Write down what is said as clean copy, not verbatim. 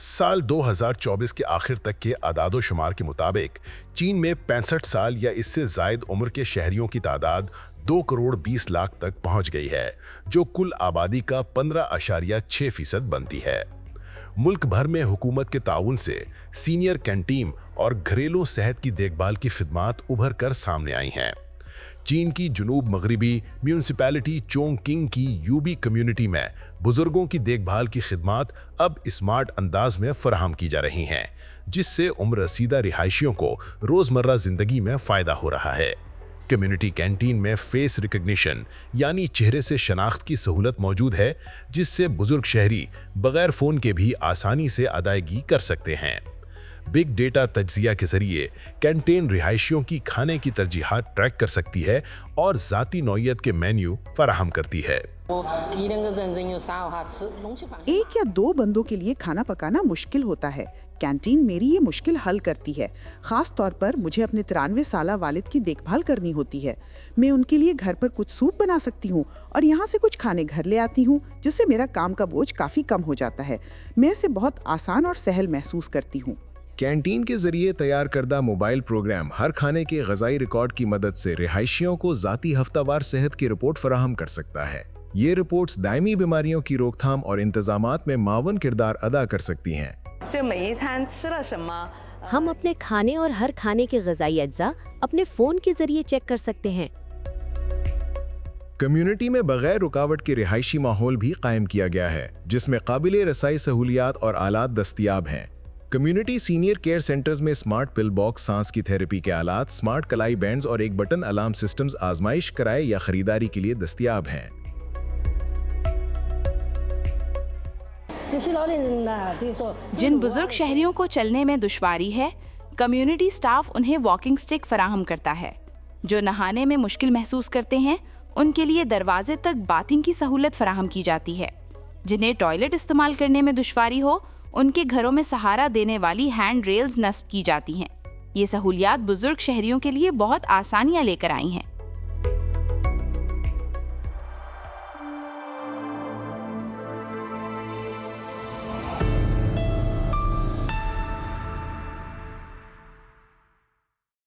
साल 2024 के आखिर तक के आदादो-शुमार के मुताबिक चीन में 65 साल या इससे जायद उम्र के शहरियों की तादाद 2 करोड़ 20 लाख तक पहुंच गई है, जो कुल आबादी का 15.6% बनती है। मुल्क भर में हुकूमत के ताउन से सीनियर कैंटीन और घरेलू सेहत की देखभाल की खिदमात उभर कर सामने आई हैं। चीन की जुनूब मगरिबी म्यूनिसिपैलिटी चोंगकिंग की यूबी कम्युनिटी में बुजुर्गों की देखभाल की खिदमात अब स्मार्ट अंदाज में फराहम की जा रही हैं, जिससे उम्र रसीदा रिहायशियों को रोज़मर्रा ज़िंदगी में फ़ायदा हो रहा है। कम्युनिटी कैंटीन में फेस रिकग्निशन यानी चेहरे से शनाख्त की सहूलत मौजूद है, जिससे बुजुर्ग शहरी बगैर फ़ोन के भी आसानी से अदायगी कर सकते हैं। बिग डेटा तज्जिया के जरिए कैंटीन रिहायशियों की खाने की तरजीहात ट्रैक कर सकती है और ज़ाती नौइयत के मेन्यू फराहम करती है। एक या दो बंदों के लिए खाना पकाना मुश्किल होता है। कैंटीन मेरी ये मुश्किल हल करती है। खास तौर पर मुझे अपने 93 साला वालिद की देखभाल करनी होती है। मैं उनके लिए घर पर कुछ सूप बना सकती हूँ और यहाँ से कुछ खाने घर ले आती हूँ, जिससे मेरा काम का बोझ काफ़ी कम हो जाता है। मैं इसे बहुत आसान और सहल महसूस करती हूँ। कैंटीन के जरिए तैयार करदा मोबाइल प्रोग्राम हर खाने के ग़िज़ाई रिकॉर्ड की मदद से रिहायशियों को ज़ाती हफ्तावार सेहत की रिपोर्ट फराहम कर सकता है। ये रिपोर्ट्स दायमी बीमारियों की रोकथाम और इंतजामात में मावन किरदार अदा कर सकती हैं। हम अपने खाने और हर खाने के ग़िज़ाई अज्जा अपने फ़ोन के जरिए चेक कर सकते हैं। कम्युनिटी में बगैर रुकावट के रिहायशी माहौल भी कायम किया गया है, जिसमें काबिल रसाई सहूलियात और आलात दस्तयाब हैं। कम्युनिटी सीनियर केयर सेंटर्स में स्मार्ट पिल बॉक्स, सांस की थेरेपी के आलात, स्मार्ट कलाई बैंड्स और एक बटन अलार्म सिस्टम्स आजमाइश कराए या खरीदारी के लिए दस्तयाब हैं। जिन बुजुर्ग शहरियों को चलने में दुश्वारी है, कम्युनिटी स्टाफ उन्हें वॉकिंग स्टिक फराहम करता है। जो नहाने में मुश्किल महसूस करते हैं, उनके लिए दरवाजे तक बाथिंग की सहूलत फराहम की जाती है। जिन्हें टॉयलेट इस्तेमाल करने में दुश्वारी हो, उनके घरों में सहारा देने वाली हैंड रेल्स नस्ब की जाती हैं। ये सहूलियात बुजुर्ग शहरियों के लिए बहुत आसानियां लेकर आई हैं।